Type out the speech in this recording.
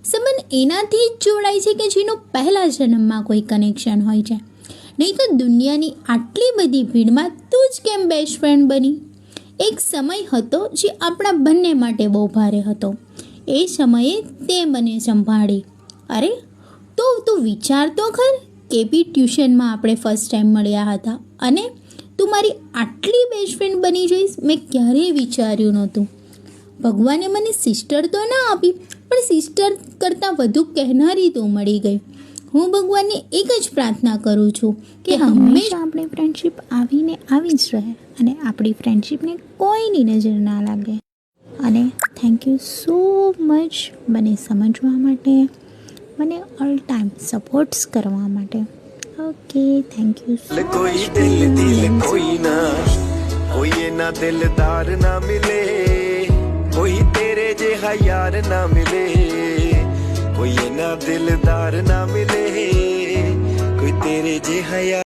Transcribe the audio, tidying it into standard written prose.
સંબંધ એનાથી જ જોડાય છે કે જેનું પહેલા જન્મમાં કોઈ કનેક્શન હોય છે. નહીં તો દુનિયાની આટલી બધી ભીડમાં તું જ કેમ બેસ્ટ ફ્રેન્ડ બની? એક સમય હતો જે આપણા બંને માટે બહુ ભારે હતો. એ સમયે તે મને સંભાળી. અરે તો તું વિચાર તો ખર, કેપી ટ્યુશનમાં આપણે ફર્સ્ટ ટાઈમ મળ્યા હતા અને તું મારી આટલી બેસ્ટ ફ્રેન્ડ બની જઈશ, મેં ક્યારેય વિચાર્યું નહોતું. ભગવાને મને સિસ્ટર તો ના આપી, પણ સિસ્ટર કરતાં વધુ કહેનારી તું મળી ગઈ. હું ભગવાનને એક જ પ્રાર્થના કરું છું કે હંમેશા આપણી ફ્રેન્ડશિપ આવીને આવી જ રહે અને આપણી ફ્રેન્ડશિપને કોઈની નજર ના લાગે. અને થેન્ક યુ સો મચ મને સમજવા માટે, મને ઓલ ટાઈમ સપોર્ટ્સ કરવા માટે. ઓકે, થેન્ક યુ સો कोई दिल दिल कोई ना, कोई ना दिलदार ना मिले, कोई तेरे जैसा यार ना मिले, कोई ना दिलदार ना मिले, कोई तेरे जैसा यार